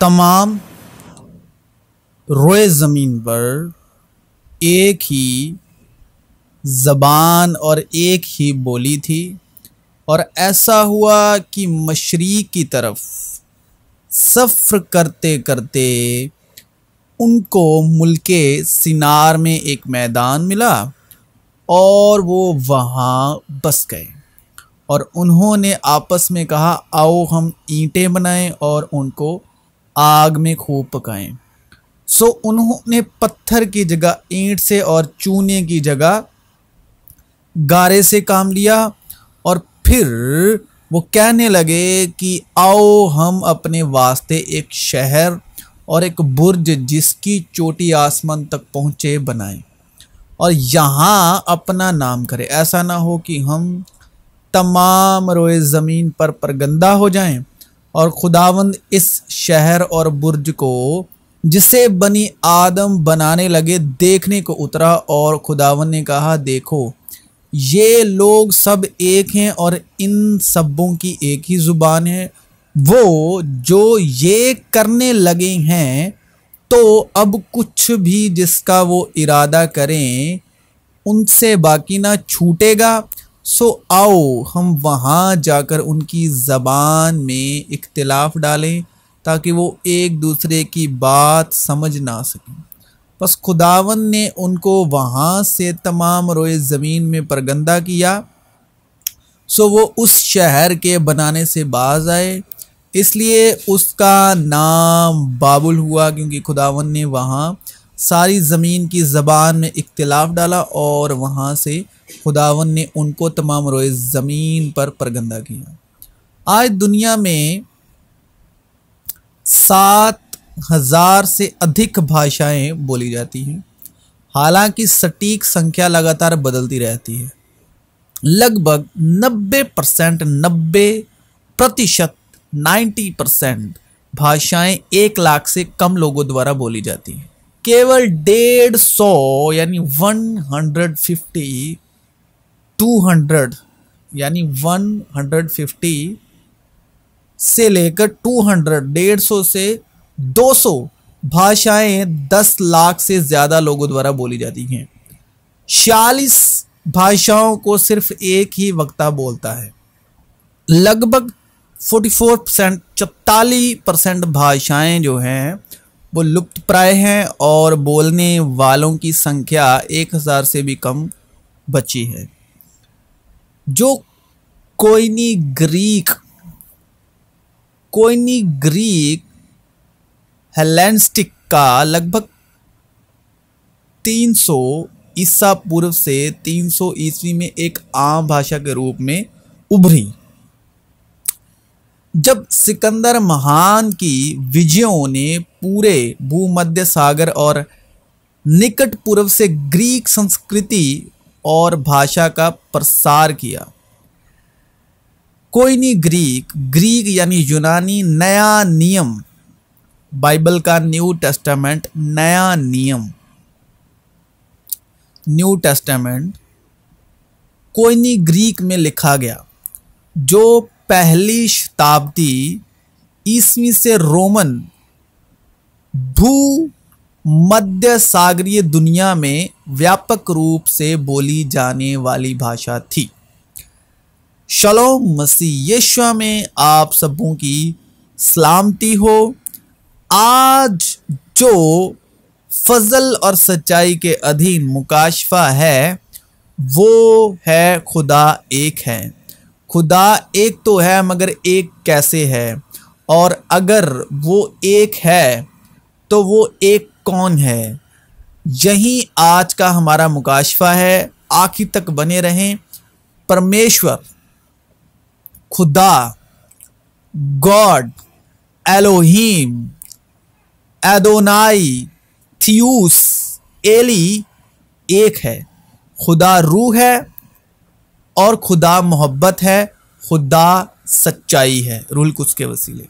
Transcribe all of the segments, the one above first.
तमाम रोए ज़मीन पर एक ही ज़बान और एक ही बोली थी, और ऐसा हुआ कि मशरिक़ की तरफ सफ़र करते करते उनको मुल्के सिनार में एक मैदान मिला और वो वहाँ बस गए। और उन्होंने आपस में कहा, आओ हम ईंटें बनाएं और उनको आग में खूब पकाएं। सो उन्होंने पत्थर की जगह ईंट से और चूने की जगह गारे से काम लिया, और फिर वो कहने लगे कि आओ हम अपने वास्ते एक शहर और एक बुर्ज जिसकी चोटी आसमान तक पहुँचे बनाएं, और यहाँ अपना नाम करें। ऐसा ना हो कि हम तमाम रोए ज़मीन पर परगंदा हो जाएं। और खुदावंद इस शहर और बुर्ज को जिसे बनी आदम बनाने लगे देखने को उतरा, और खुदावंद ने कहा, देखो ये लोग सब एक हैं और इन सबों की एक ही ज़ुबान है। वो जो ये करने लगे हैं तो अब कुछ भी जिसका वो इरादा करें उनसे बाकी ना छूटेगा। सो आओ हम वहाँ जाकर उनकी ज़बान में इख्तिलाफ़ डालें ताकि वो एक दूसरे की बात समझ ना सकें। बस खुदावंद ने उनको वहाँ से तमाम रोए ज़मीन में परगंदा किया। सो वो उस शहर के बनाने से बाज आए, इसलिए उसका नाम बाबुल हुआ, क्योंकि खुदावंद ने वहाँ सारी ज़मीन की ज़बान में इख्तिलाफ़ डाला और वहाँ से खुदावंद ने उनको तमाम रोए ज़मीन पर परगंदा किया। आज दुनिया में 7,000 से अधिक भाषाएं बोली जाती हैं। हालांकि सटीक संख्या लगातार बदलती रहती है। लगभग 90% भाषाएं 1 लाख से कम लोगों द्वारा बोली जाती हैं। केवल 150 यानी 150 200 यानी 150 से लेकर 200 150 से 200 भाषाएं 10 लाख से ज़्यादा लोगों द्वारा बोली जाती हैं। 46 भाषाओं को सिर्फ एक ही वक्ता बोलता है। लगभग 44% भाषाएं जो हैं वो लुप्त प्राय हैं और बोलने वालों की संख्या 1000 से भी कम बची है। जो कोयनी ग्रीक हेलेनिस्टिक का लगभग 300 ईसा पूर्व से 300 ईस्वी में एक आम भाषा के रूप में उभरी। जब सिकंदर महान की विजयों ने पूरे भूमध्य सागर और निकट पूर्व से ग्रीक संस्कृति और भाषा का प्रसार किया। कोयनी ग्रीक यानी यूनानी नया नियम, बाइबल का न्यू टेस्टामेंट नया नियम, न्यू टेस्टामेंट कोयनी ग्रीक में लिखा गया, जो पहली शताब्दी ईस्वी से रोमन भूमध्य सागरीय दुनिया में व्यापक रूप से बोली जाने वाली भाषा थी। शलोम मसीह यीशु में आप सबों की सलामती हो। आज जो फजल और सच्चाई के अधीन मुकाशफा है वो है खुदा एक है। खुदा एक तो है मगर एक कैसे है, और अगर वो एक है तो वो एक कौन है, यही आज का हमारा मुकाशफा है। आखिर तक बने रहें। परमेश्वर खुदा गॉड एलोहीम एदोनाई थियूस एली एक है। खुदा रूह है और खुदा मोहब्बत है, खुदा सच्चाई है रूहुल कुद्स के वसीले।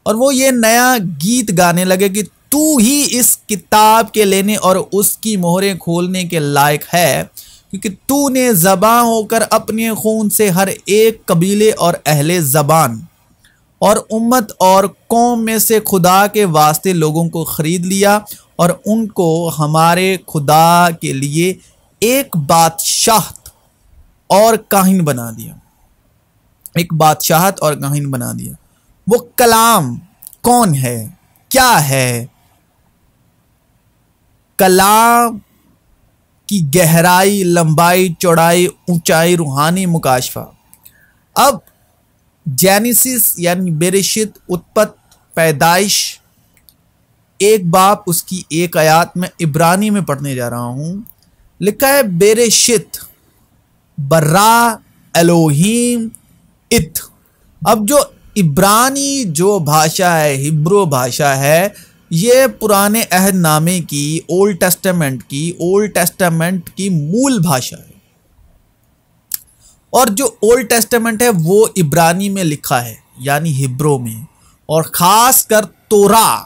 और वो ये नया गीत गाने लगे कि तू ही इस किताब के लेने और उसकी मोहरें खोलने के लायक है, क्योंकि तूने ज़बां होकर अपने खून से हर एक कबीले और अहले ज़बान और उम्मत और कौम में से खुदा के वास्ते लोगों को ख़रीद लिया और उनको हमारे खुदा के लिए एक बादशाहत और काहिन बना दिया। एक बादशाहत और काहिन बना दिया। वो कलाम कौन है, क्या है? कलाम की गहराई, लंबाई, चौड़ाई, ऊंचाई, रूहानी मुकाशफा। अब जेनेसिस यानी बेरेशित, उत्पत्ति, पैदाइश, एक बाप उसकी एक आयत में इब्रानी में पढ़ने जा रहा हूं। लिखा है बेरेशित बर्रा एलोहीम इत। अब जो इब्रानी जो भाषा है, हिब्रू भाषा है, ये पुराने अहदनामे की, ओल्ड टेस्टामेंट की मूल भाषा है। और जो ओल्ड टेस्टामेंट है वो इब्रानी में लिखा है यानी हिब्रू में, और खास कर तोरा।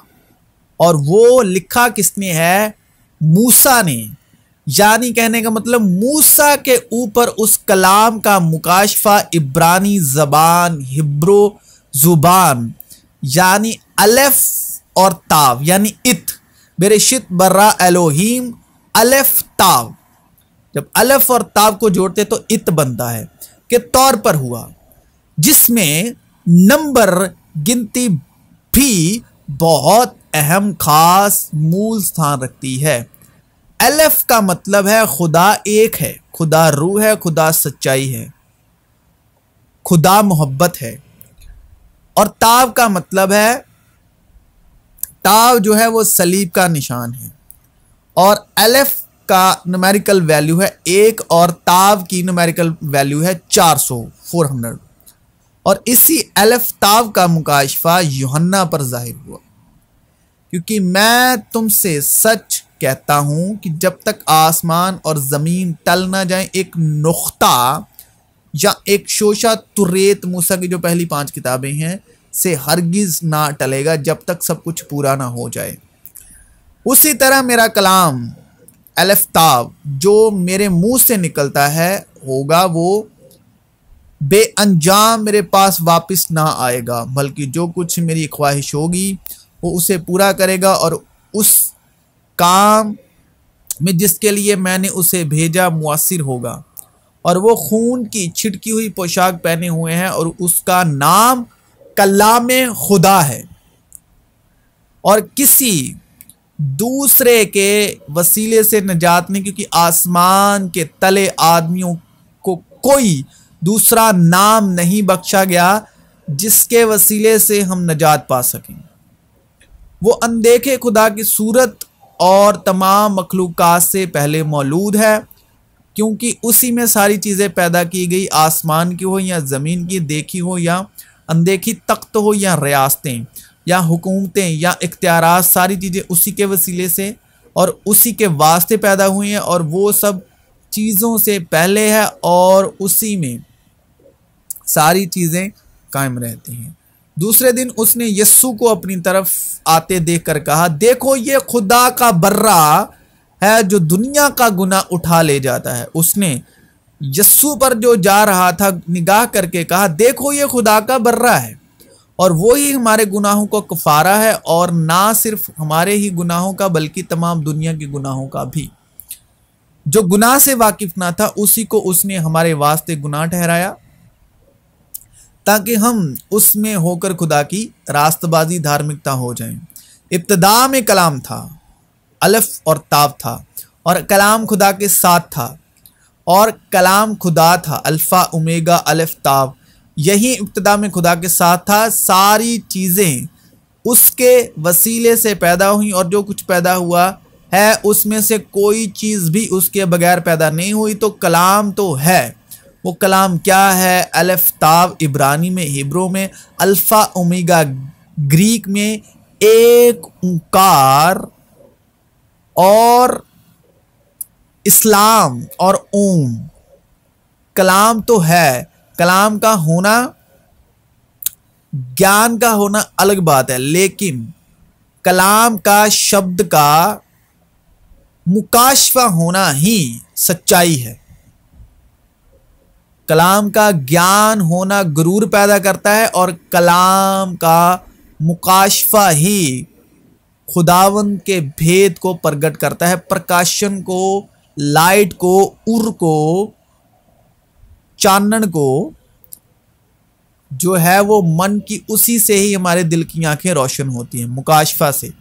और वो लिखा किसने है? मूसा ने। यानी कहने का मतलब मूसा के ऊपर उस कलाम का मुकाशफा इब्रानी ज़बान, हिब्रू ज़ुबान यानी अलेफ और ताव यानी इत, बेरेशित बर्रा एलोहीम अलेफ ताव। जब अलेफ और ताव को जोड़ते तो इत बनता है के तौर पर हुआ, जिसमें नंबर गिनती भी बहुत अहम खास मूल स्थान रखती है। अलेफ का मतलब है खुदा एक है, खुदा रूह है, खुदा सच्चाई है, खुदा मोहब्बत है। और ताव का मतलब है, ताव जो है वो सलीब का निशान है। और अलेफ का न्यूमेरिकल वैल्यू है 1 और ताव की न्यूमेरिकल वैल्यू है 400। और इसी अलेफ ताव का मुकाशफा यूहन्ना पर जाहिर हुआ। क्योंकि मैं तुमसे सच कहता हूं कि जब तक आसमान और ज़मीन टल ना जाए, एक नुख्ता या एक शोशा तुरेत, मूसा की जो पहली 5 किताबें हैं, से हरगिज ना टलेगा जब तक सब कुछ पूरा ना हो जाए। उसी तरह मेरा कलाम अलेफ ताव जो मेरे मुंह से निकलता है होगा, वो बेअंजाम मेरे पास वापस ना आएगा, बल्कि जो कुछ मेरी ख्वाहिश होगी वो उसे पूरा करेगा और उस काम में जिसके लिए मैंने उसे भेजा मुअस्सिर होगा। और वो खून की छिटकी हुई पोशाक पहने हुए हैं और उसका नाम कलामे खुदा है। और किसी दूसरे के वसीले से निजात नहीं, क्योंकि आसमान के तले आदमियों को कोई दूसरा नाम नहीं बख्शा गया जिसके वसीले से हम निजात पा सकें। वो अनदेखे खुदा की सूरत और तमाम मखलूकात से पहले मौजूद है, क्योंकि उसी में सारी चीज़ें पैदा की गई, आसमान की हो या ज़मीन की, देखी हो या अनदेखी, तख्त हो या रियासतें या हुकूमतें या इख्तियारात, सारी चीज़ें उसी के वसीले से और उसी के वास्ते पैदा हुई हैं। और वो सब चीज़ों से पहले है और उसी में सारी चीज़ें कायम रहती हैं। दूसरे दिन उसने यस्सु को अपनी तरफ आते देखकर कहा, देखो ये खुदा का बर्रा है जो दुनिया का गुनाह उठा ले जाता है। उसने यस्सु पर जो जा रहा था निगाह करके कहा, देखो ये खुदा का बर्रा है और वो ही हमारे गुनाहों को कफारा है, और ना सिर्फ हमारे ही गुनाहों का बल्कि तमाम दुनिया के गुनाहों का भी। जो गुनाह से वाकिफ ना था उसी को उसने हमारे वास्ते गुनाह ठहराया, ताकि हम उसमें होकर खुदा की रास्तबाजी धार्मिकता हो जाए। इब्तिदा में कलाम था, अलिफ और ताव था, और कलाम खुदा के साथ था, और कलाम खुदा था, अल्फा ओमेगा अलिफ ताव। यही इब्तिदा में खुदा के साथ था। सारी चीज़ें उसके वसीले से पैदा हुई, और जो कुछ पैदा हुआ है उसमें से कोई चीज़ भी उसके बगैर पैदा नहीं हुई। तो कलाम तो है। वो कलाम क्या है? अलिफ ताव इब्रानी में, हिब्रू में, अल्फा ओमेगा ग्रीक में, एक ओंकार और इस्लाम और ओम। कलाम तो है। कलाम का होना, ज्ञान का होना अलग बात है, लेकिन कलाम का शब्द का मुकाशफा होना ही सच्चाई है। कलाम का ज्ञान होना गुरूर पैदा करता है और कलाम का मुकाशफा ही खुदावंद के भेद को प्रकट करता है, प्रकाशन को, लाइट को, उर को, चानन को जो है वो मन की, उसी से ही हमारे दिल की आंखें रोशन होती हैं, मुकाशफा से।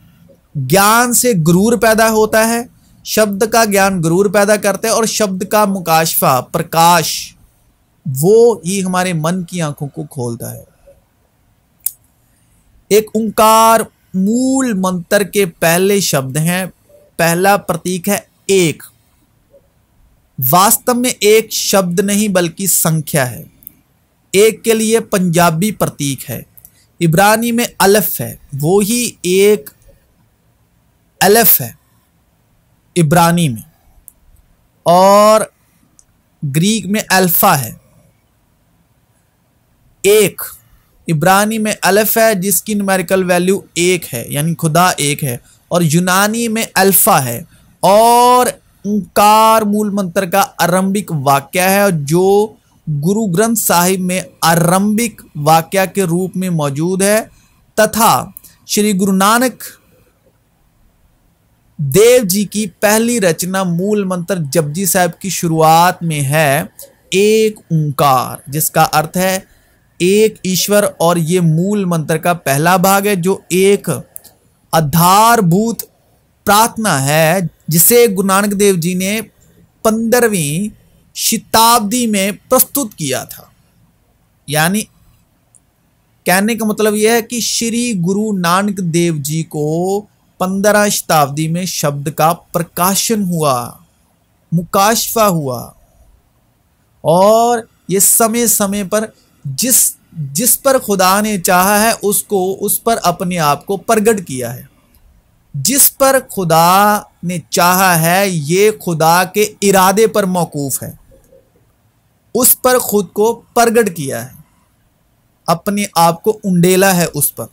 ज्ञान से गुरूर पैदा होता है, शब्द का ज्ञान गुरूर पैदा करता है और शब्द का मुकाशफा, प्रकाश, वो ही हमारे मन की आंखों को खोलता है। एक ओंकार मूल मंत्र के पहले शब्द हैं। पहला प्रतीक है एक। वास्तव में एक शब्द नहीं बल्कि संख्या है। एक के लिए पंजाबी प्रतीक है, इब्रानी में अलफ है, वो ही एक अलफ है इब्रानी में, और ग्रीक में अल्फा है। एक इब्रानी में अलफ है जिसकी न्यूमेरिकल वैल्यू एक है, यानी खुदा एक है, और यूनानी में अल्फा है। और ओंकार मूल मंत्र का आरंभिक वाक्य है जो गुरु ग्रंथ साहिब में आरंभिक वाक्य के रूप में मौजूद है, तथा श्री गुरु नानक देव जी की पहली रचना मूल मंत्र जपजी साहिब की शुरुआत में है एक ओंकार, जिसका अर्थ है एक ईश्वर। और ये मूल मंत्र का पहला भाग है जो एक आधारभूत प्रार्थना है जिसे गुरु नानक देव जी ने 15वीं शताब्दी में प्रस्तुत किया था। यानी कहने का मतलब यह है कि श्री गुरु नानक देव जी को 15 शताब्दी में शब्द का प्रकाशन हुआ, मुकाशफा हुआ, और ये समय समय पर जिस पर खुदा ने चाहा है उसको, उस पर अपने आप को प्रकट किया है। जिस पर खुदा ने चाहा है ये खुदा के इरादे पर मौकूफ है, उस पर खुद को प्रकट किया है, अपने आप को उंडेला है, उस पर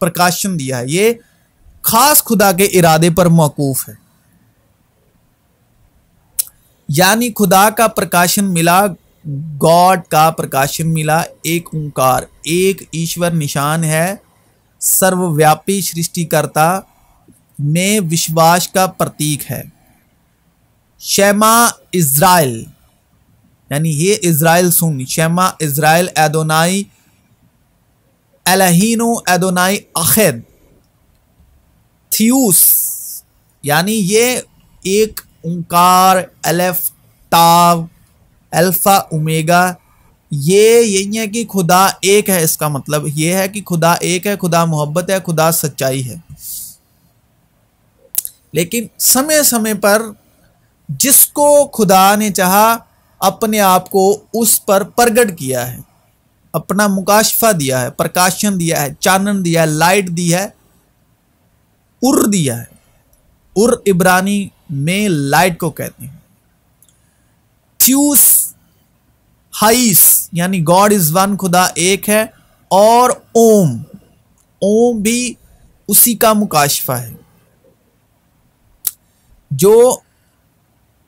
प्रकाशन दिया है। ये खास खुदा के इरादे पर मौकूफ है। यानी खुदा का प्रकाशन मिला, गॉड का प्रकाशन मिला। एक ओंकार, एक ईश्वर निशान है, सर्वव्यापी सृष्टिकर्ता में विश्वास का प्रतीक है। शेमा इज़राइल, यानी ये इज़राइल सुन, शेमा इज़राइल एदोनाई एलहीनो एदोनाई अखेद थियूस, यानी ये एक ओंकार, अलफ, ताव, अल्फा, ओमेगा, ये यही है कि खुदा एक है। इसका मतलब ये है कि खुदा एक है, खुदा मोहब्बत है, खुदा सच्चाई है। लेकिन समय समय पर जिसको खुदा ने चाहा अपने आप को उस पर प्रकट किया है, अपना मुकाशफा दिया है, प्रकाशन दिया है, चानन दिया है, लाइट दी है, उर दिया है। उर इब्रानी में लाइट को कहते हैं। थ्यूस हाइस, यानी गॉड इज वन, खुदा एक है। और ओम, ओम भी उसी का मुकाशफा है जो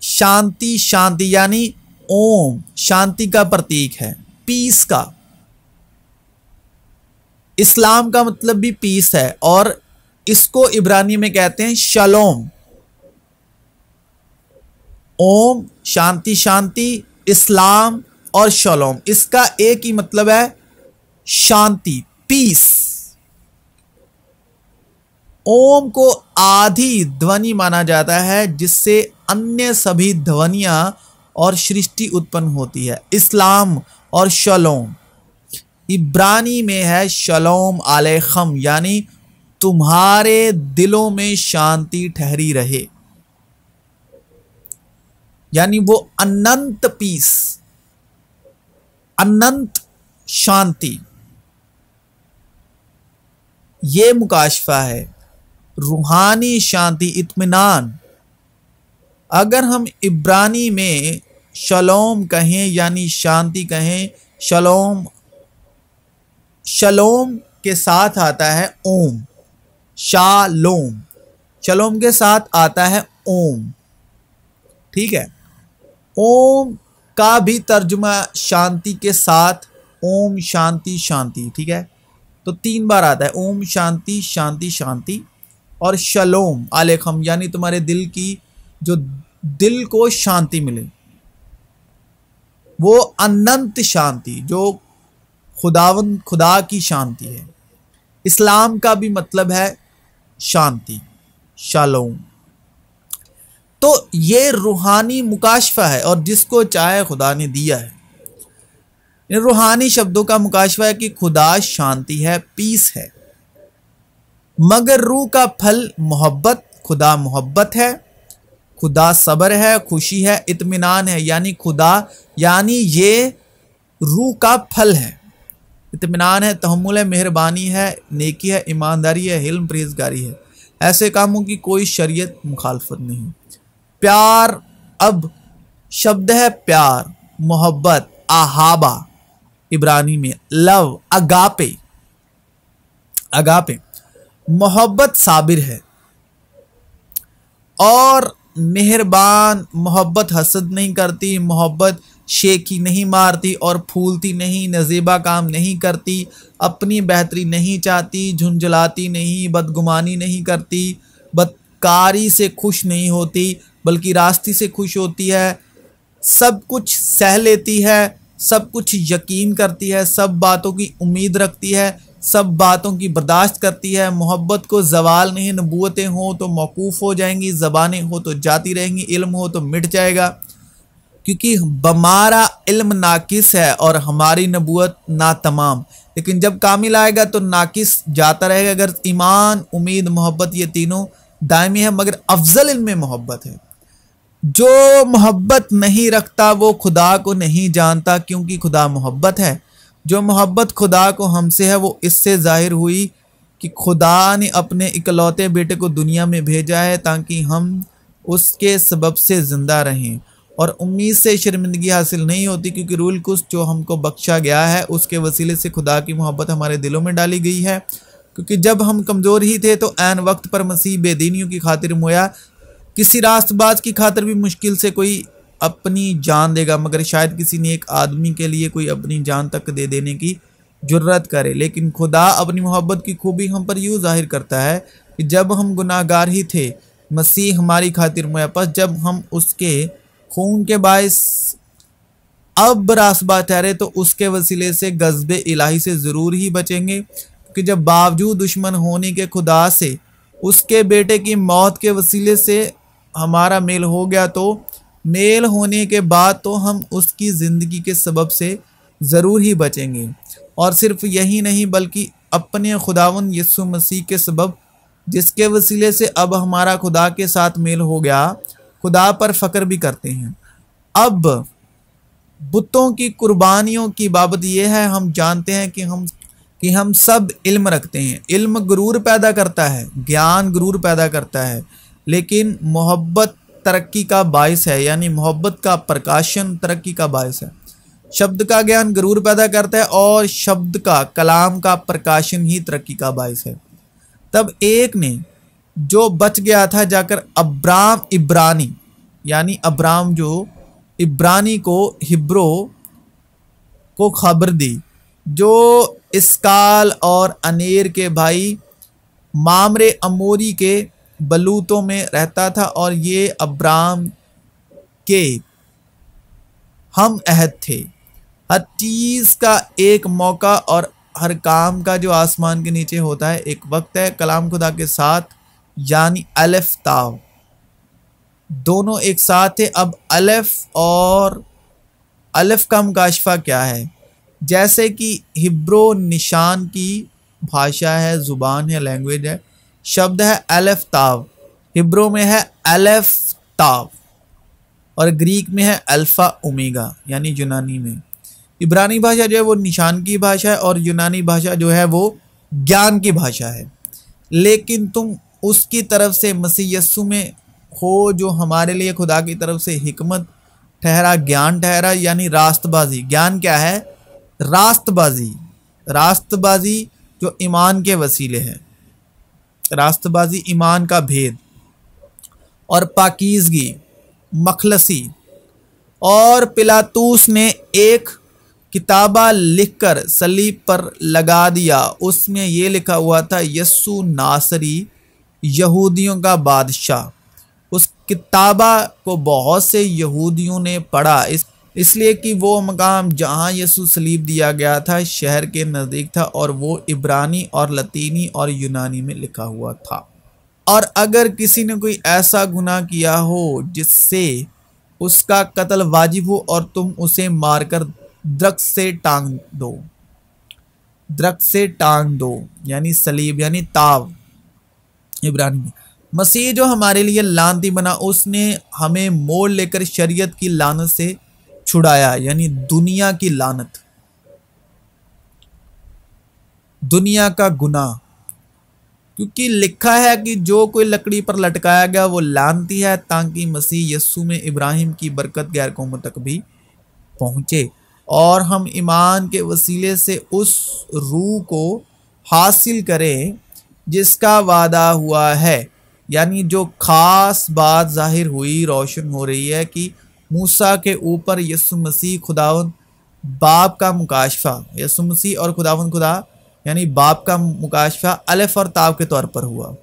शांति, शांति, यानी ओम शांति का प्रतीक है, पीस का। इस्लाम का मतलब भी पीस है और इसको इब्रानी में कहते हैं शलोम। ओम शांति, शांति, इस्लाम और शलोम, इसका एक ही मतलब है शांति, पीस। ओम को आदि ध्वनि माना जाता है जिससे अन्य सभी ध्वनियां और सृष्टि उत्पन्न होती है। इस्लाम और शलोम इब्रानी में है शलोम अलैखम, यानी तुम्हारे दिलों में शांति ठहरी रहे, यानी वो अनंत पीस, अनंत शांति, ये मुकाशफा है। रूहानी शांति, इत्मीनान। अगर हम इब्रानी में शलोम कहें यानी शांति कहें, शलोम, शलोम के साथ आता है ओम, शालोम, शलोम के साथ आता है ओम, ठीक है। ओम का भी तर्जुमा शांति के साथ ओम शांति शांति, ठीक है। तो 3 बार आता है ओम शांति शांति शांति। और शलोम आलेखम यानी तुम्हारे दिल की, जो दिल को शांति मिले, वो अनंत शांति जो खुदा की शांति है। इस्लाम का भी मतलब है शांति, शालोम। तो ये रूहानी मुकाशफा है और जिसको चाहे खुदा ने दिया है। इन रूहानी शब्दों का मुकाशफा है कि खुदा शांति है, पीस है, मगर रूह का फल मोहब्बत, खुदा मोहब्बत है, खुदा सब्र है, खुशी है, इत्मीनान है। यानी खुदा यानी ये रूह का फल है। इत्मीनान है, तहम्मुल है, मेहरबानी है, नेकी है, ईमानदारी है, हिल्म, परहेज़गारी है। ऐसे कामों की कोई शरीयत मुखालफत नहीं। प्यार, अब शब्द है प्यार, मोहब्बत, आहाबा इब्रानी में, लव, अगापे। अगापे मोहब्बत साबिर है और मेहरबान। मोहब्बत हसद नहीं करती, मोहब्बत शेखी नहीं मारती और फूलती नहीं, नज़ेबा काम नहीं करती, अपनी बेहतरी नहीं चाहती, झुंझलाती नहीं, बदगुमानी नहीं करती, बदकारी से खुश नहीं होती बल्कि रास्ती से खुश होती है, सब कुछ सह लेती है, सब कुछ यकीन करती है, सब बातों की उम्मीद रखती है, सब बातों की बर्दाश्त करती है। मोहब्बत को जवाल नहीं, नबूवतें हो तो मौकूफ़ हो जाएंगी, ज़बानें हो तो जाती रहेंगी, इल्म हो तो मिट जाएगा, क्योंकि हमारा इल्म नाकिस है और हमारी नबूवत नातमाम। लेकिन जब कामिल आएगा तो नाकिस जाता रहेगा। अगर ईमान, उम्मीद, मोहब्बत ये तीनों दायमी है, मगर अफजल इल्म मोहब्बत है। जो मोहब्बत नहीं रखता वो खुदा को नहीं जानता, क्योंकि खुदा मोहब्बत है। जो मोहब्बत खुदा को हमसे है वो इससे जाहिर हुई कि खुदा ने अपने इकलौते बेटे को दुनिया में भेजा है ताकि हम उसके सबब से ज़िंदा रहें। और उम्मीद से शर्मिंदगी हासिल नहीं होती, क्योंकि रूहुल कुद्स जो हमको बख्शा गया है उसके वसीले से खुदा की मोहब्बत हमारे दिलों में डाली गई है। क्योंकि जब हम कमज़ोर ही थे तो ऐन वक्त पर मसीह बेदीनियों की खातिर मोया। किसी रास्तबाज की खातिर भी मुश्किल से कोई अपनी जान देगा, मगर शायद किसी ने एक आदमी के लिए कोई अपनी जान तक दे देने की जुर्रत करे। लेकिन खुदा अपनी मोहब्बत की खूबी हम पर यूँ जाहिर करता है कि जब हम गुनाहगार ही थे मसीह हमारी खातिर मोया। पास जब हम उसके खून के बायस अब रासबा ठहरे तो उसके वसीले से गज़बे इलाही से ज़रूर ही बचेंगे। क्योंकि जब बावजूद दुश्मन होने के खुदा से उसके बेटे की मौत के वसीले से हमारा मेल हो गया, तो मेल होने के बाद तो हम उसकी ज़िंदगी के सबब से ज़रूर ही बचेंगे। और सिर्फ यही नहीं बल्कि अपने खुदावंद यीशु मसीह के सबब, जिसके वसीले से अब हमारा खुदा के साथ मेल हो गया, खुदा पर फ़ख्र भी करते हैं। अब बुतों की कुर्बानियों की बाबत यह है, हम जानते हैं कि हम सब इल्म रखते हैं। इल्म गुरूर पैदा करता है, ज्ञान गुरूर पैदा करता है, लेकिन मोहब्बत तरक्की का बायस है। यानी मोहब्बत का प्रकाशन तरक्की का बायस है। शब्द का ज्ञान गुरूर पैदा करता है और शब्द का, कलाम का प्रकाशन ही तरक्की का बायस है। तब एक ने जो बच गया था जाकर अब्राम इब्रानी, यानी अब्राम जो इब्रानी को हिब्रो को खबर दी, जो इसकाल और अनेर के भाई मामरे अमोरी के बलूतों में रहता था, और ये अब्राम के हम अहद थे। हर चीज़ का एक मौका और हर काम का जो आसमान के नीचे होता है एक वक्त है। कलाम खुदा के साथ, यानी अलिफ ताव दोनों एक साथ थे। अब अलिफ और अलिफ का मुकाशफा क्या है? जैसे कि हिब्रो निशान की भाषा है, ज़ुबान है, लैंग्वेज है। शब्द है अलिफ ताव, हिब्रो में है अलिफ ताव और ग्रीक में है अल्फ़ा ओमेगा, यानी यूनानी में। इब्रानी भाषा जो है वो निशान की भाषा है और यूनानी भाषा जो है वो ज्ञान की भाषा है। लेकिन तुम उसकी तरफ से मसीह यस्सु में हो जो हमारे लिए खुदा की तरफ से हिकमत ठहरा, ज्ञान ठहरा, यानी रास्तबाजी। ज्ञान क्या है? रास्तबाजी। रास्तबाजी जो ईमान के वसीले है, रास्तबाजी ईमान का भेद और पाकीज़गी, मखलसी और पिलातूस ने एक किताबा लिखकर सलीब पर लगा दिया। उसमें यह लिखा हुआ था, यस्सु नासरी यहूदियों का बादशाह। उस किताबा को बहुत से यहूदियों ने पढ़ा, इसलिए कि वो मकाम जहाँ यीशु सलीब दिया गया था शहर के नज़दीक था और वो इब्रानी और लतीनी और यूनानी में लिखा हुआ था। और अगर किसी ने कोई ऐसा गुनाह किया हो जिससे उसका कत्ल वाजिब हो और तुम उसे मारकर दरख्त से टांग दो, यानी सलीब यानी ताव इब्रानी में। मसीह जो हमारे लिए लानती बना, उसने हमें मोड़ लेकर शरीयत की लानत से छुड़ाया, यानी दुनिया की लानत, दुनिया का गुनाह। क्योंकि लिखा है कि जो कोई लकड़ी पर लटकाया गया वो लानती है, ताकि मसीह यस्सु में इब्राहिम की बरकत गैर कौमों तक भी पहुंचे और हम ईमान के वसीले से उस रूह को हासिल करें जिसका वादा हुआ है। यानी जो खास बात जाहिर हुई, रोशन हो रही है कि मूसा के ऊपर यीशु मसीह खुदावंद बाप का मुकाशफा, यीशु मसीह और खुदावंद खुदा यानी बाप का मुकाशफा अलफ और ताव के तौर पर हुआ।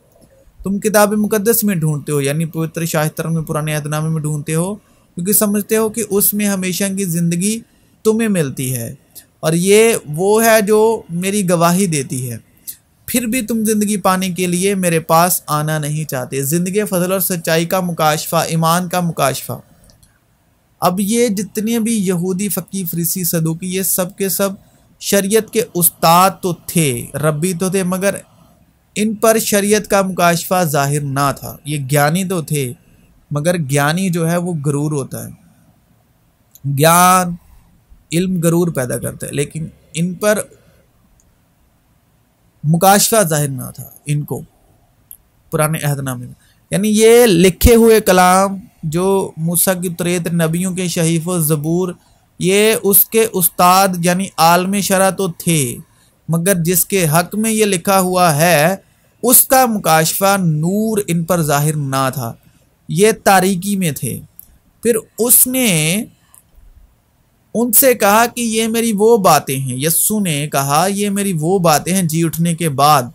तुम किताब मुकद्दस में ढूंढते हो, यानी पवित्र शास्त्र में, पुराने अहदनामे में ढूंढते हो, क्योंकि समझते हो कि उसमें हमेशा की ज़िंदगी तुम्हें मिलती है और ये वो है जो मेरी गवाही देती है। फिर भी तुम ज़िंदगी पाने के लिए मेरे पास आना नहीं चाहते। ज़िंदगी, फजल और सच्चाई का मुकाशफा, ईमान का मुकाशफा। अब ये जितने भी यहूदी, फ़कीह, फरीसी, सदूकी, ये सब के सब शरीयत के उस्ताद तो थे, रब्बी तो थे, मगर इन पर शरीयत का मुकाशफा जाहिर ना था। ये ज्ञानी तो थे, मगर ज्ञानी जो है वो गरूर होता है। ज्ञान, इल्म गरूर पैदा करता है, लेकिन इन पर मुकाशफा जाहिर ना था इनको पुराने अहदनामे में। यानी ये लिखे हुए कलाम जो मूसा की तौरात, नबियों के शहीफ ज़बूर, ये उसके उस्ताद यानी आलम शरा तो थे, मगर जिसके हक में ये लिखा हुआ है उसका मुकाशफा नूर इन पर जाहिर ना था, ये तारीकी में थे। फिर उसने उनसे कहा कि ये मेरी वो बातें हैं, यस्सु ने कहा ये मेरी वो बातें हैं जी उठने के बाद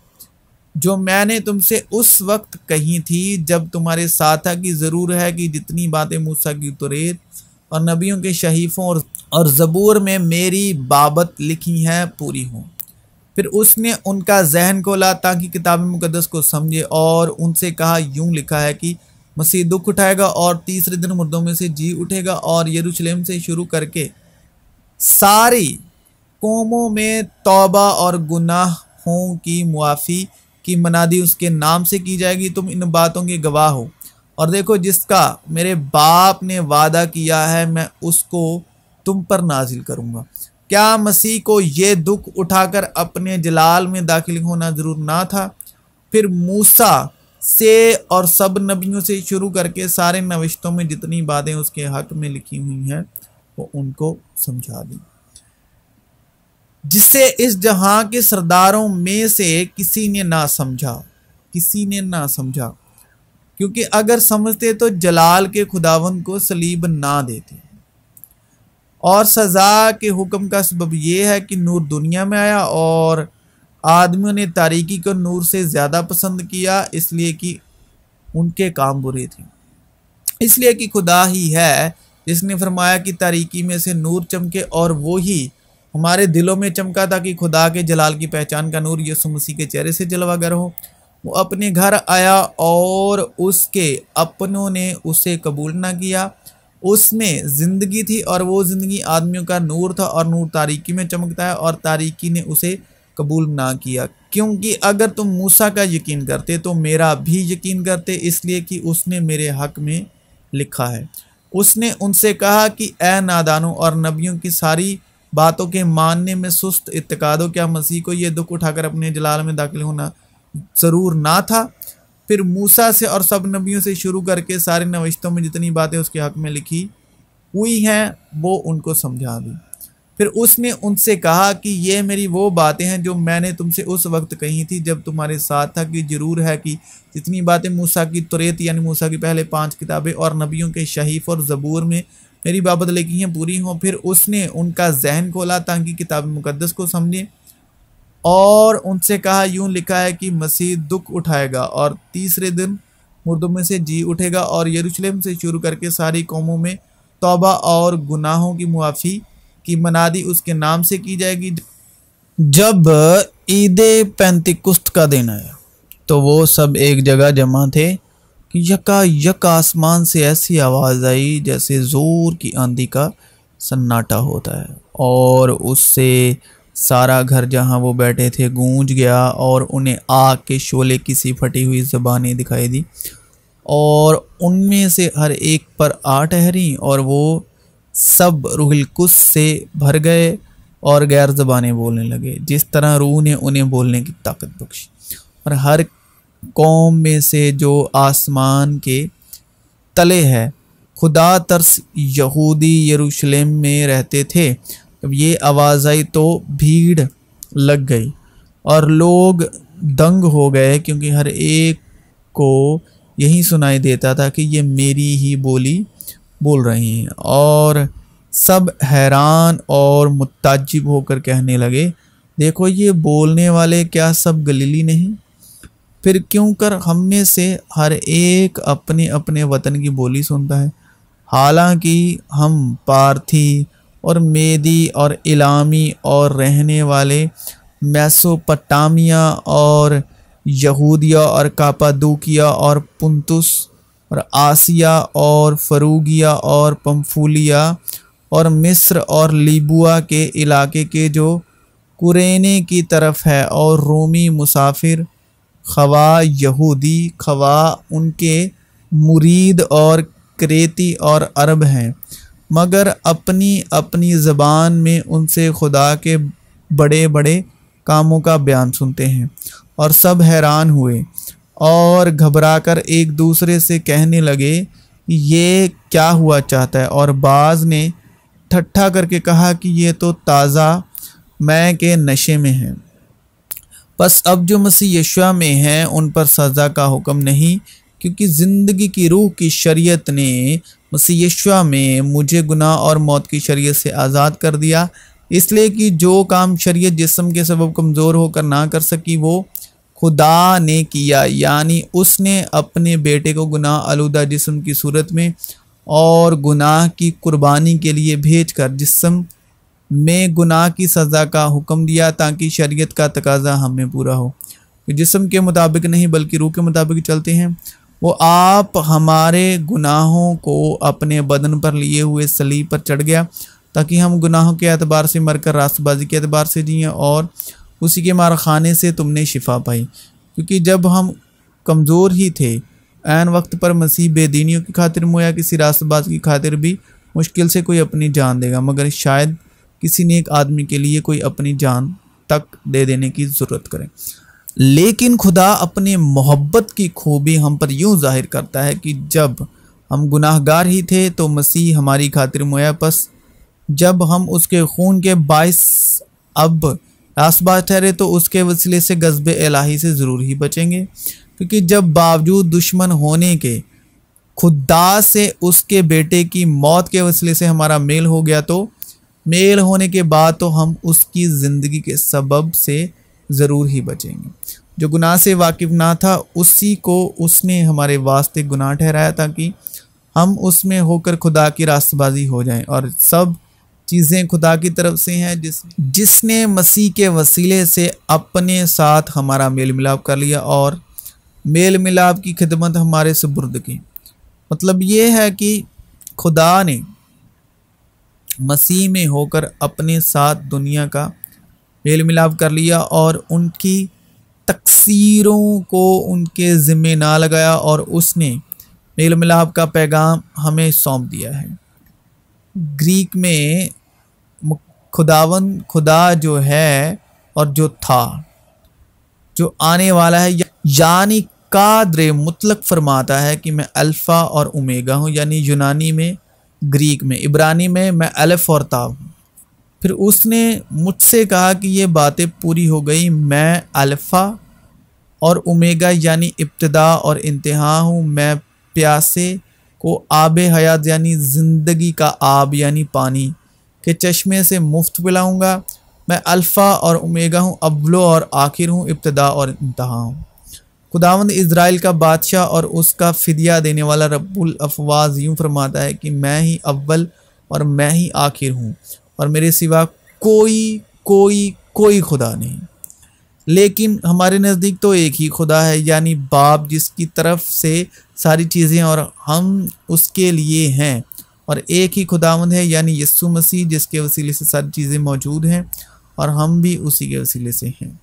जो मैंने तुमसे उस वक्त कही थी जब तुम्हारे साथ था, कि ज़रूर है कि जितनी बातें मूसा की तौरात और नबियों के शहीफों और ज़बूर में मेरी बाबत लिखी हैं पूरी हों। फिर उसने उनका जहन खोला ताकि किताब मुकद्दस को समझे और उनसे कहा, यूं लिखा है कि मसीह दुख उठाएगा और तीसरे दिन मुर्दों में से जी उठेगा और यरूशलेम से शुरू करके सारी कौमों में तौबा और गुनाहों की मुआफ़ी की मनादी उसके नाम से की जाएगी। तुम इन बातों के गवाह हो। और देखो, जिसका मेरे बाप ने वादा किया है मैं उसको तुम पर नाजिल करूँगा। क्या मसीह को ये दुख उठाकर अपने जलाल में दाखिल होना ज़रूर ना था? फिर मूसा से और सब नबियों से शुरू करके सारे नविश्तों में जितनी बातें उसके हक में लिखी हुई हैं वो उनको समझा दी, जिससे इस जहां के सरदारों में से किसी ने ना समझा, क्योंकि अगर समझते तो जलाल के खुदावंद को सलीब ना देते। और सज़ा के हुक्म का सबब यह है कि नूर दुनिया में आया और आदमियों ने तारीकी को नूर से ज़्यादा पसंद किया, इसलिए कि उनके काम बुरे थे। इसलिए कि खुदा ही है जिसने फरमाया कि तारीकी में से नूर चमके, और वो ही हमारे दिलों में चमका ताकि खुदा के जलाल की पहचान का नूर यीशु मसीह के चेहरे से जलवागर हो। वो अपने घर आया और उसके अपनों ने उसे कबूल ना किया। उसमें ज़िंदगी थी और वो ज़िंदगी आदमियों का नूर था, और नूर तारीकी में चमकता है और तारीकी ने उसे कबूल ना किया। क्योंकि अगर तुम मूसा का यकीन करते तो मेरा भी यकीन करते, इसलिए कि उसने मेरे हक में लिखा है। उसने उनसे कहा कि ए नादानों और नबियों की सारी बातों के मानने में सुस्त इत्तेकादों, क्या मसीह को ये दुख उठाकर अपने जलाल में दाखिल होना ज़रूर ना था? फिर मूसा से और सब नबियों से शुरू करके सारे नविश्तों में जितनी बातें उसके हक में लिखी हुई हैं वो उनको समझा दी। फिर उसने उनसे कहा कि ये मेरी वो बातें हैं जो मैंने तुमसे उस वक्त कही थी जब तुम्हारे साथ था, कि ज़रूर है कि जितनी बातें मूसा की तौरात यानी मूसा की पहले 5 किताबें और नबियों के शहीफ और ज़बूर में मेरी बाबत लिखी हैं पूरी हों। फिर उसने उनका जहन खोला ताकि किताब मुकद्दस को समझें और उनसे कहा, यूं लिखा है कि मसीह दुख उठाएगा और तीसरे दिन मुर्दों में से जी उठेगा और यरूशलेम से शुरू करके सारी कौमों में तौबा और गुनाहों की मुआफ़ी की मनादी उसके नाम से की जाएगी। जब ईद पेंतिकुस्त का दिन आया तो वो सब एक जगह जमा थे कि यकायक आसमान से ऐसी आवाज़ आई जैसे ज़ोर की आंधी का सन्नाटा होता है, और उससे सारा घर जहाँ वो बैठे थे गूंज गया और उन्हें आग के शोले की सी फटी हुई ज़बानें दिखाई दी और उनमें से हर एक पर आ ठहरी और वो सब रूहुल कुद्स से भर गए और गैर ज़बानें बोलने लगे जिस तरह रूह ने उन्हें बोलने की ताकत बख्शी। और हर कौम में से जो आसमान के तले है खुदा तरस यहूदी यरूशलेम में रहते थे। जब ये आवाज़ आई तो भीड़ लग गई और लोग दंग हो गए, क्योंकि हर एक को यही सुनाई देता था कि ये मेरी ही बोली बोल रही हैं। और सब हैरान और मुताज्जिब होकर कहने लगे, देखो ये बोलने वाले क्या सब गलीली नहीं? फिर क्यों कर हम में से हर एक अपने अपने वतन की बोली सुनता है? हालांकि हम पार्थी और मेदी और इलामी और रहने वाले मेसोपोटामिया और यहूदिया और कापादोकिया और पुंतुस और आसिया और फरूगिया और पंफूलिया और मिस्र और लीबुआ के इलाके के जो कुरेने की तरफ है और रोमी मुसाफिर, खवा यहूदी खवा उनके मुरीद और क्रेती और अरब हैं, मगर अपनी अपनी ज़बान में उनसे खुदा के बड़े बड़े कामों का बयान सुनते हैं। और सब हैरान हुए और घबराकर एक दूसरे से कहने लगे, ये क्या हुआ चाहता है? और बाज़ ने ठट्ठा करके कहा कि ये तो ताज़ा मैं के नशे में है। बस अब जो मसीह यीशु में हैं उन पर सज़ा का हुक्म नहीं, क्योंकि ज़िंदगी की रूह की शरीयत ने मसीह यीशु में मुझे गुनाह और मौत की शरीयत से आज़ाद कर दिया। इसलिए कि जो काम शरीयत जिस्म के सबब कमज़ोर होकर ना कर सकी वो खुदा ने किया, यानी उसने अपने बेटे को गुनाह आलूदा जिस्म की सूरत में और गुनाह की कुर्बानी के लिए भेजकर जिस्म में गुनाह की सज़ा का हुक्म दिया, ताकि शरीयत का तकाजा हमें पूरा हो। जिस्म के मुताबिक नहीं बल्कि रूह के मुताबिक चलते हैं। वो आप हमारे गुनाहों को अपने बदन पर लिए हुए सलीब पर चढ़ गया, ताकि हम गुनाहों के एतबार से मरकर रास्तबाजी के एतबार से जिएँ, और उसी के मारखाने से तुमने शिफा पाई। क्योंकि जब हम कमज़ोर ही थे ऐन वक्त पर मसीह बेदीनियों की खातिर मोया, किसी रास्तबाज की खातिर भी मुश्किल से कोई अपनी जान देगा, मगर शायद किसी नेक आदमी के लिए कोई अपनी जान तक दे देने की ज़रूरत करे। लेकिन खुदा अपने मोहब्बत की खूबी हम पर यूँ जाहिर करता है कि जब हम गुनाहगार ही थे तो मसीह हमारी खातिर मोया, बस जब हम उसके खून के बाइस अब रास्तबाज ठहरे तो उसके वसीले से गज़ब इलाही से ज़रूर ही बचेंगे। क्योंकि जब बावजूद दुश्मन होने के खुदा से उसके बेटे की मौत के वसीले से हमारा मेल हो गया, तो मेल होने के बाद तो हम उसकी ज़िंदगी के सबब से ज़रूर ही बचेंगे। जो गुनाह से वाकिफ़ ना था उसी को उसने हमारे वास्ते गुनाह ठहराया, ताकि हम उसमें होकर खुदा की रास्तबाजी हो जाएं। और सब चीज़ें खुदा की तरफ से हैं जिसने मसीह के वसीले से अपने साथ हमारा मेल मिलाप कर लिया और मेल मिलाप की खिदमत हमारे सुपुर्द की। मतलब ये है कि खुदा ने मसीह में होकर अपने साथ दुनिया का मेल मिलाप कर लिया और उनकी तकसीरों को उनके ज़िम्मे ना लगाया, और उसने मेल मिलाप का पैगाम हमें सौंप दिया है। ग्रीक में खुदावन खुदा जो है और जो था, जो आने वाला है, यानी कादरे मुतलक फरमाता है कि मैं अल्फ़ा और ओमेगा हूँ, यानी यूनानी में, ग्रीक में, इब्रानी में मैं अलिफ और ता हूँ। फिर उसने मुझसे कहा कि ये बातें पूरी हो गई, मैं अल्फ़ा और ओमेगा यानी इब्तिदा और इंतहा हूँ, मैं प्यासे को आब हयात यानी ज़िंदगी का आब यानी पानी के चश्मे से मुफ्त पिलाऊंगा। मैं अल्फ़ा और ओमेगा हूँ, अव्वलो और आखिर हूँ, इब्तिदा और इंतहा हूँ। खुदावंद इज़राइल का बादशाह और उसका फ़िदिया देने वाला रब्बुल अफ़वाज़ यूँ फरमाता है कि मैं ही अव्वल और मैं ही आखिर हूँ और मेरे सिवा कोई कोई कोई खुदा नहीं। लेकिन हमारे नज़दीक तो एक ही खुदा है, यानी बाप, जिसकी तरफ से सारी चीज़ें और हम उसके लिए हैं। और एक ही खुदावंद है यानी यीशु मसीह, जिसके वसीले से सारी चीज़ें मौजूद हैं और हम भी उसी के वसीले से हैं।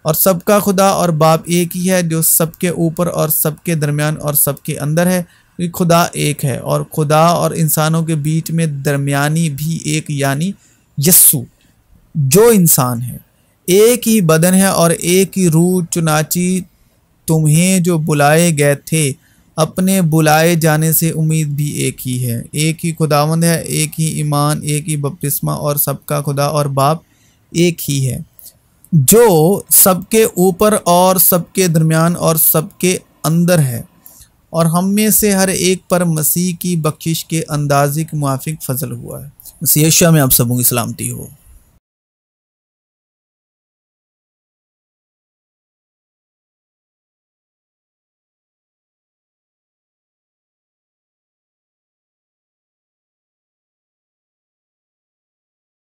और सबका खुदा और बाप एक ही है, जो सबके ऊपर और सबके दरमियान और सबके अंदर है। क्योंकि खुदा एक है और खुदा और इंसानों के बीच में दरमियानी भी एक, यानी यीशु जो इंसान है। एक ही बदन है और एक ही रूह। चुनाची तुम्हें जो बुलाए गए थे, अपने बुलाए जाने से उम्मीद भी एक ही है। एक ही खुदावंद है, एक ही ईमान, एक ही बपतिस्मा और सबका खुदा और बाप एक ही है, जो सबके ऊपर और सबके दरमियान और सबके अंदर है और हम में से हर एक पर मसीह की बख्शिश के अंदाज़े के मुआफिक फजल हुआ है। मसीह यीशु में आप सबों की सलामती हो।